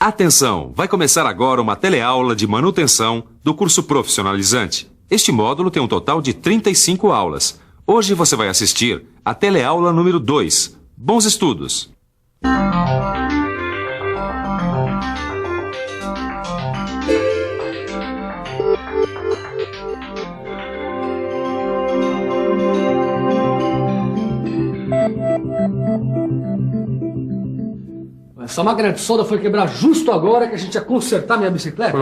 Atenção! Vai começar agora uma teleaula de manutenção do curso profissionalizante. Este módulo tem um total de 35 aulas. Hoje você vai assistir a teleaula número 2. Bons estudos! Essa máquina de solda foi quebrar justo agora que a gente ia consertar minha bicicleta?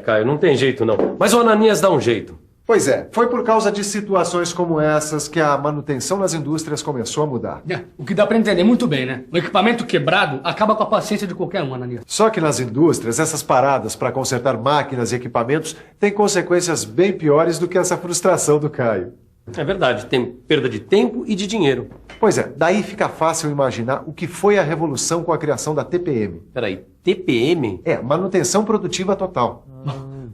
Caio, não tem jeito não. Mas o Ananias dá um jeito. Pois é, foi por causa de situações como essas que a manutenção nas indústrias começou a mudar. O que dá pra entender muito bem, né? O equipamento quebrado acaba com a paciência de qualquer um, Ananias. Só que nas indústrias, essas paradas para consertar máquinas e equipamentos têm consequências bem piores do que essa frustração do Caio. É verdade, tem perda de tempo e de dinheiro. Pois é, daí fica fácil imaginar o que foi a revolução com a criação da TPM. Peraí, TPM? É, manutenção produtiva total.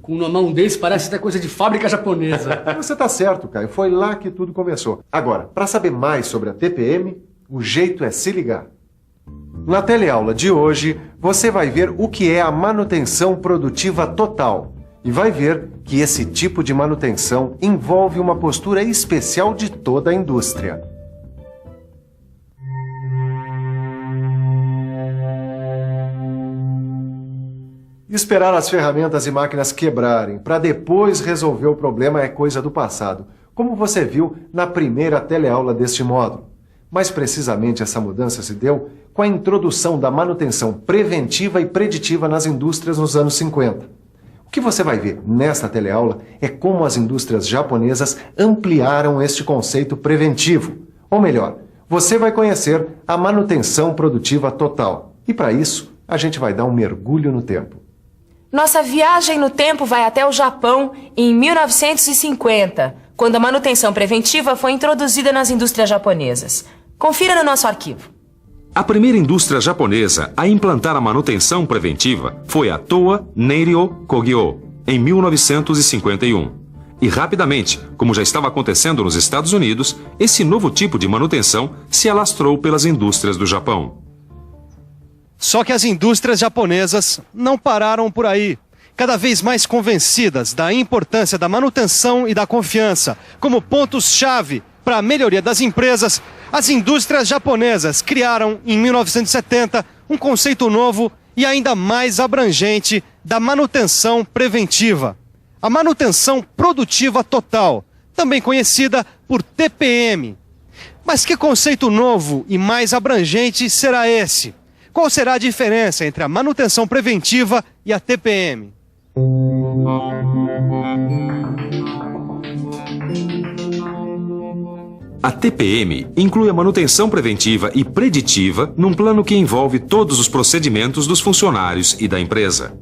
Com um mão desse parece até coisa de fábrica japonesa. Você tá certo, Caio, foi lá que tudo começou. Agora, para saber mais sobre a TPM, o jeito é se ligar. Na teleaula de hoje, você vai ver o que é a manutenção produtiva total. E vai ver que esse tipo de manutenção envolve uma postura especial de toda a indústria. Esperar as ferramentas e máquinas quebrarem para depois resolver o problema é coisa do passado, como você viu na primeira teleaula deste módulo. Mais precisamente, essa mudança se deu com a introdução da manutenção preventiva e preditiva nas indústrias nos anos 50. O que você vai ver nesta teleaula é como as indústrias japonesas ampliaram este conceito preventivo. Ou melhor, você vai conhecer a manutenção produtiva total. E para isso, a gente vai dar um mergulho no tempo. Nossa viagem no tempo vai até o Japão em 1950, quando a manutenção preventiva foi introduzida nas indústrias japonesas. Confira no nosso arquivo. A primeira indústria japonesa a implantar a manutenção preventiva foi a Toa Neiryo Kogyo, em 1951. E rapidamente, como já estava acontecendo nos Estados Unidos, esse novo tipo de manutenção se alastrou pelas indústrias do Japão. Só que as indústrias japonesas não pararam por aí. Cada vez mais convencidas da importância da manutenção e da confiança como pontos-chave para a melhoria das empresas, as indústrias japonesas criaram, em 1970, um conceito novo e ainda mais abrangente da manutenção preventiva. A manutenção produtiva total, também conhecida por TPM. Mas que conceito novo e mais abrangente será esse? Qual será a diferença entre a manutenção preventiva e a TPM? A TPM inclui a manutenção preventiva e preditiva num plano que envolve todos os procedimentos dos funcionários e da empresa.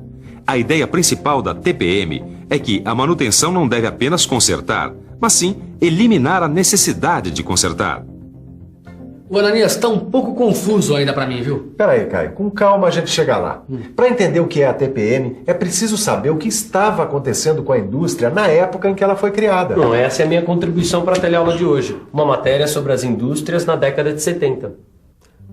A ideia principal da TPM é que a manutenção não deve apenas consertar, mas sim eliminar a necessidade de consertar. O Ananias tá um pouco confuso ainda pra mim, viu? Peraí, Caio, com calma a gente chega lá. Para entender o que é a TPM, é preciso saber o que estava acontecendo com a indústria na época em que ela foi criada. Não, essa é a minha contribuição para a teleaula de hoje. Uma matéria sobre as indústrias na década de 70.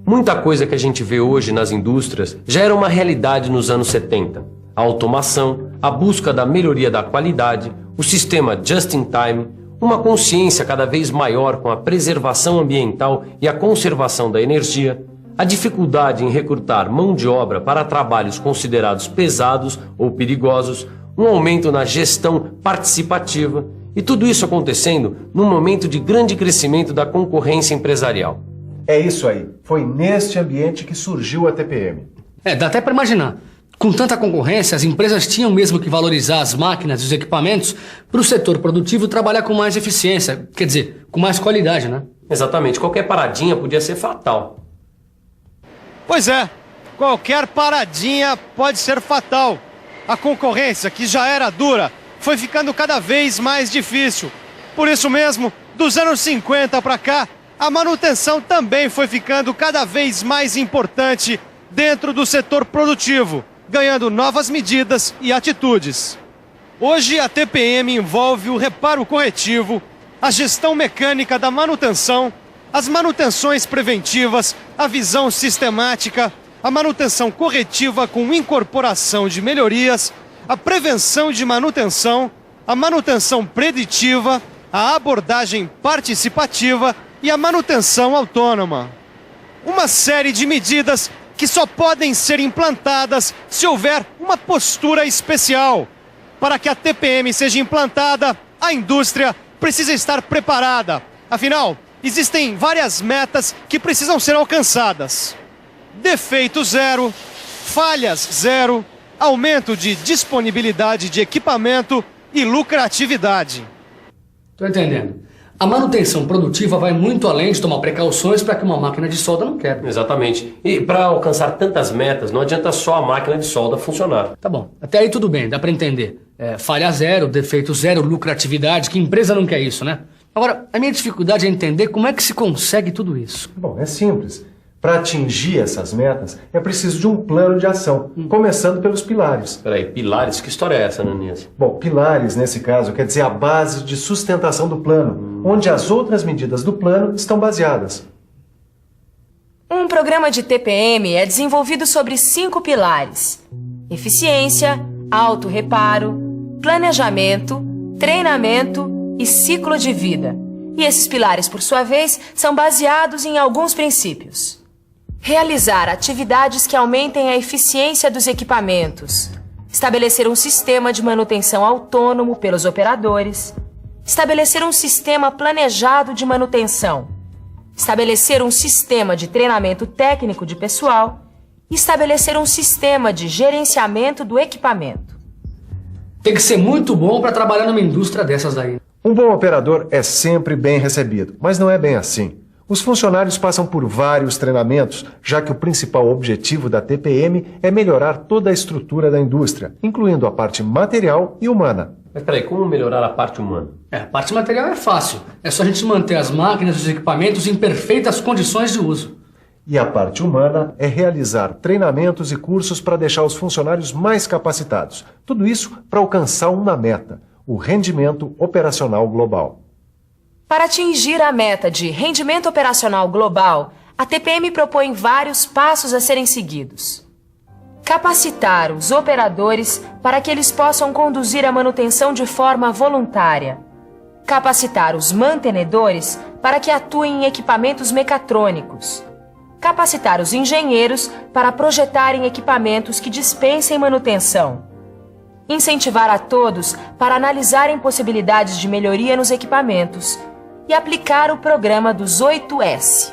Muita coisa que a gente vê hoje nas indústrias já era uma realidade nos anos 70. A automação, a busca da melhoria da qualidade, o sistema just in time, uma consciência cada vez maior com a preservação ambiental e a conservação da energia, a dificuldade em recrutar mão de obra para trabalhos considerados pesados ou perigosos, um aumento na gestão participativa e tudo isso acontecendo num momento de grande crescimento da concorrência empresarial. É isso aí. Foi neste ambiente que surgiu a TPM. Dá até pra imaginar. Com tanta concorrência, as empresas tinham mesmo que valorizar as máquinas e os equipamentos para o setor produtivo trabalhar com mais eficiência, quer dizer, com mais qualidade, né? Exatamente, qualquer paradinha podia ser fatal. Pois é, qualquer paradinha pode ser fatal. A concorrência, que já era dura, foi ficando cada vez mais difícil. Por isso mesmo, dos anos 50 para cá, a manutenção também foi ficando cada vez mais importante dentro do setor produtivo, ganhando novas medidas e atitudes. Hoje, a TPM envolve o reparo corretivo, a gestão mecânica da manutenção, as manutenções preventivas, a visão sistemática, a manutenção corretiva com incorporação de melhorias, a prevenção de manutenção, a manutenção preditiva, a abordagem participativa e a manutenção autônoma. Uma série de medidas que só podem ser implantadas se houver uma postura especial. Para que a TPM seja implantada, a indústria precisa estar preparada. Afinal, existem várias metas que precisam ser alcançadas. Defeito zero, falhas zero, aumento de disponibilidade de equipamento e lucratividade. Tô entendendo. A manutenção produtiva vai muito além de tomar precauções para que uma máquina de solda não quebre. Exatamente. E para alcançar tantas metas, não adianta só a máquina de solda funcionar. Tá bom, até aí tudo bem, dá para entender. Falha zero, defeito zero, lucratividade, que empresa não quer isso, né? Agora, a minha dificuldade é entender como é que se consegue tudo isso. Bom, é simples. Para atingir essas metas, é preciso de um plano de ação, começando pelos pilares. Peraí, pilares? Que história é essa, Ananias? Bom, pilares, nesse caso, quer dizer a base de sustentação do plano, onde as outras medidas do plano estão baseadas. Um programa de TPM é desenvolvido sobre 5 pilares: eficiência, autorreparo, planejamento, treinamento e ciclo de vida. E esses pilares, por sua vez, são baseados em alguns princípios. Realizar atividades que aumentem a eficiência dos equipamentos. Estabelecer um sistema de manutenção autônomo pelos operadores. Estabelecer um sistema planejado de manutenção. Estabelecer um sistema de treinamento técnico de pessoal. E estabelecer um sistema de gerenciamento do equipamento. Tem que ser muito bom para trabalhar numa indústria dessas daí. Um bom operador é sempre bem recebido, mas não é bem assim. Os funcionários passam por vários treinamentos, já que o principal objetivo da TPM é melhorar toda a estrutura da indústria, incluindo a parte material e humana. Mas peraí, como melhorar a parte humana? A parte material é fácil. É só a gente manter as máquinas e os equipamentos em perfeitas condições de uso. E a parte humana é realizar treinamentos e cursos para deixar os funcionários mais capacitados. Tudo isso para alcançar uma meta: o rendimento operacional global. Para atingir a meta de rendimento operacional global, a TPM propõe vários passos a serem seguidos. Capacitar os operadores para que eles possam conduzir a manutenção de forma voluntária. Capacitar os mantenedores para que atuem em equipamentos mecatrônicos. Capacitar os engenheiros para projetarem equipamentos que dispensem manutenção. Incentivar a todos para analisarem possibilidades de melhoria nos equipamentos e aplicar o programa dos 8S.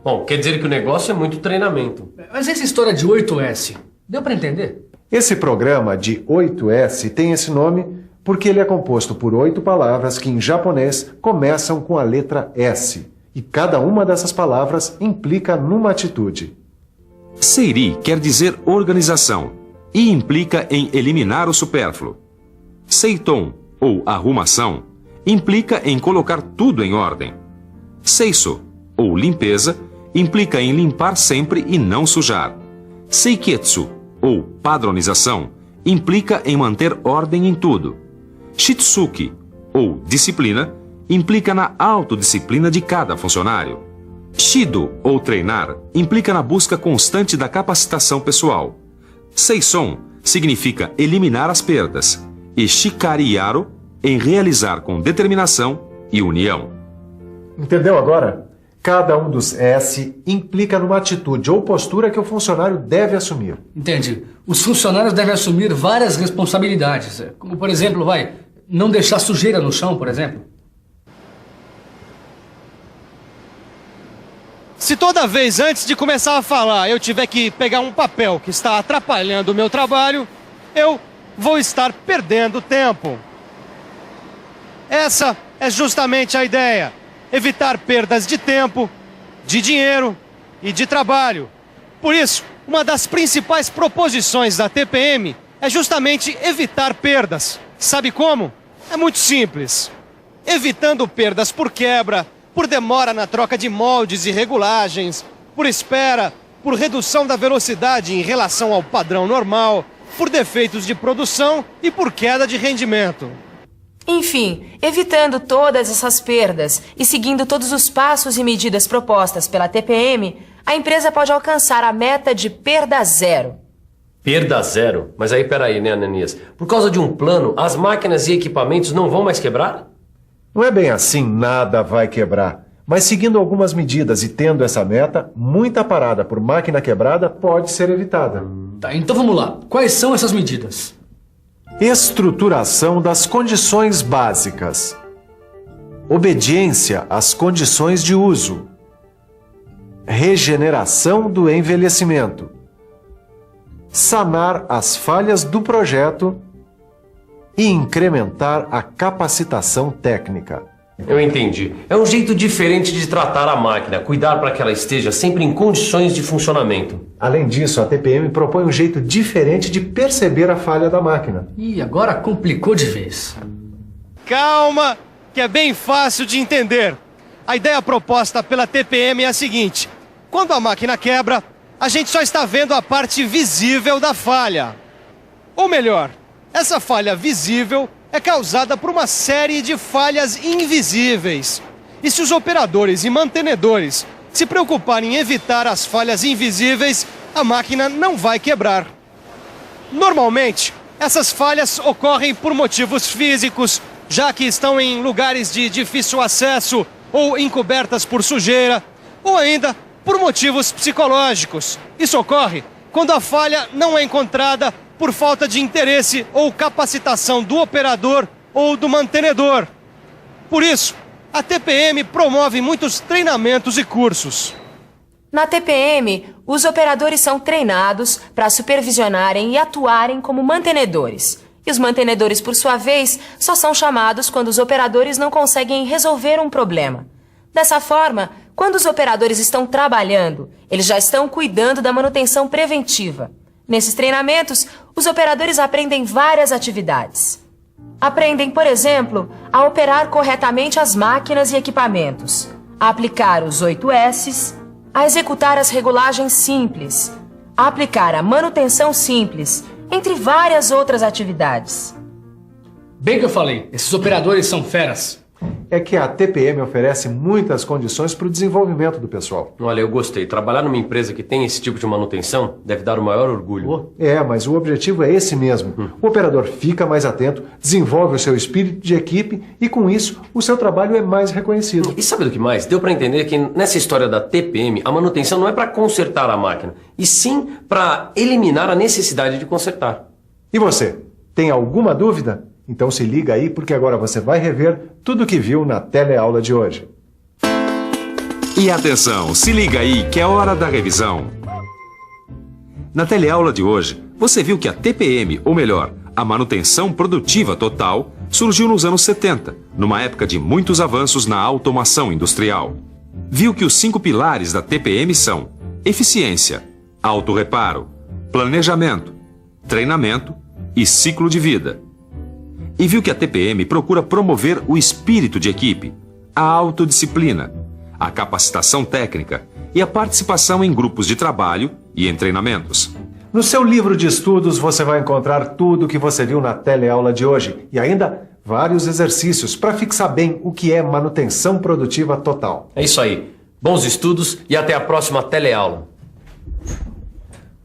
Bom, quer dizer que o negócio é muito treinamento. Mas essa história de 8S, deu para entender? Esse programa de 8S tem esse nome porque ele é composto por 8 palavras que em japonês começam com a letra S. E cada uma dessas palavras implica numa atitude. Seiri quer dizer organização e implica em eliminar o supérfluo. Seiton, ou arrumação, implica em colocar tudo em ordem. Seiso, ou limpeza, implica em limpar sempre e não sujar. Seiketsu, ou padronização, implica em manter ordem em tudo. Shitsuki, ou disciplina, implica na autodisciplina de cada funcionário. Shido, ou treinar, implica na busca constante da capacitação pessoal. Seison significa eliminar as perdas. E Shikari-yaro, em realizar com determinação e união. Entendeu agora? Cada um dos S implica numa atitude ou postura que o funcionário deve assumir. Entendi. Os funcionários devem assumir várias responsabilidades. Como, por exemplo, não deixar sujeira no chão, por exemplo. Se toda vez antes de começar a falar eu tiver que pegar um papel que está atrapalhando o meu trabalho, eu vou estar perdendo tempo. Essa é justamente a ideia: evitar perdas de tempo, de dinheiro e de trabalho. Por isso, uma das principais proposições da TPM é justamente evitar perdas. Sabe como? É muito simples. Evitando perdas por quebra, por demora na troca de moldes e regulagens, por espera, por redução da velocidade em relação ao padrão normal, por defeitos de produção e por queda de rendimento. Enfim, evitando todas essas perdas e seguindo todos os passos e medidas propostas pela TPM, a empresa pode alcançar a meta de perda zero. Perda zero? Mas aí, peraí, né, Ananias? Por causa de um plano, as máquinas e equipamentos não vão mais quebrar? Não é bem assim, nada vai quebrar. Mas seguindo algumas medidas e tendo essa meta, muita parada por máquina quebrada pode ser evitada. Tá, então vamos lá. Quais são essas medidas? Estruturação das condições básicas. Obediência às condições de uso. Regeneração do envelhecimento. Sanar as falhas do projeto e incrementar a capacitação técnica. Eu entendi. É um jeito diferente de tratar a máquina, cuidar para que ela esteja sempre em condições de funcionamento. Além disso, a TPM propõe um jeito diferente de perceber a falha da máquina. Ih, agora complicou de vez. Calma, que é bem fácil de entender. A ideia proposta pela TPM é a seguinte: quando a máquina quebra, a gente só está vendo a parte visível da falha. Ou melhor, essa falha visível é causada por uma série de falhas invisíveis. E se os operadores e mantenedores se preocuparem em evitar as falhas invisíveis, a máquina não vai quebrar. Normalmente, essas falhas ocorrem por motivos físicos, já que estão em lugares de difícil acesso ou encobertas por sujeira, ou ainda por motivos psicológicos. Isso ocorre quando a falha não é encontrada por falta de interesse ou capacitação do operador ou do mantenedor. Por isso, a TPM promove muitos treinamentos e cursos. Na TPM, os operadores são treinados para supervisionarem e atuarem como mantenedores. E os mantenedores, por sua vez, só são chamados quando os operadores não conseguem resolver um problema. Dessa forma, quando os operadores estão trabalhando, eles já estão cuidando da manutenção preventiva. Nesses treinamentos, os operadores aprendem várias atividades. Aprendem, por exemplo, a operar corretamente as máquinas e equipamentos, a aplicar os 8 S's, a executar as regulagens simples, a aplicar a manutenção simples, entre várias outras atividades. Bem que eu falei, esses operadores são feras. É que a TPM oferece muitas condições para o desenvolvimento do pessoal. Olha, eu gostei. Trabalhar numa empresa que tem esse tipo de manutenção deve dar o maior orgulho. É, mas o objetivo é esse mesmo. O operador fica mais atento, desenvolve o seu espírito de equipe e, com isso, o seu trabalho é mais reconhecido. E sabe do que mais? Deu para entender que nessa história da TPM, a manutenção não é para consertar a máquina, e sim para eliminar a necessidade de consertar. E você, tem alguma dúvida? Então se liga aí, porque agora você vai rever tudo o que viu na teleaula de hoje. E atenção, se liga aí que é hora da revisão. Na teleaula de hoje, você viu que a TPM, ou melhor, a manutenção produtiva total, surgiu nos anos 70, numa época de muitos avanços na automação industrial. Viu que os 5 pilares da TPM são eficiência, autorreparo, planejamento, treinamento e ciclo de vida. E viu que a TPM procura promover o espírito de equipe, a autodisciplina, a capacitação técnica e a participação em grupos de trabalho e em treinamentos. No seu livro de estudos você vai encontrar tudo o que você viu na teleaula de hoje e ainda vários exercícios para fixar bem o que é manutenção produtiva total. É isso aí. Bons estudos e até a próxima teleaula.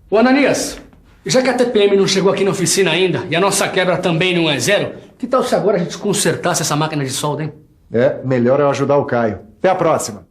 Ô Ananias, já que a TPM não chegou aqui na oficina ainda e a nossa quebra também não é zero, que tal se agora a gente consertasse essa máquina de solda, hein? É, melhor eu ajudar o Caio. Até a próxima!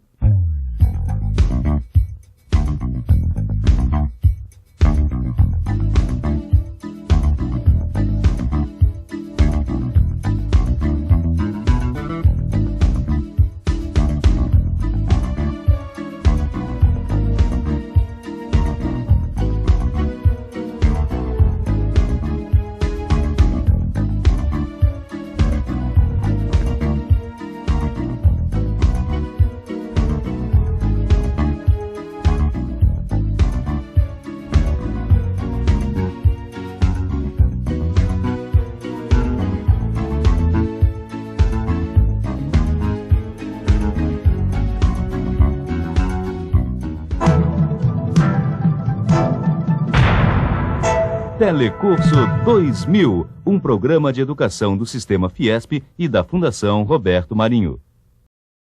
Telecurso 2000, um programa de educação do Sistema Fiesp e da Fundação Roberto Marinho.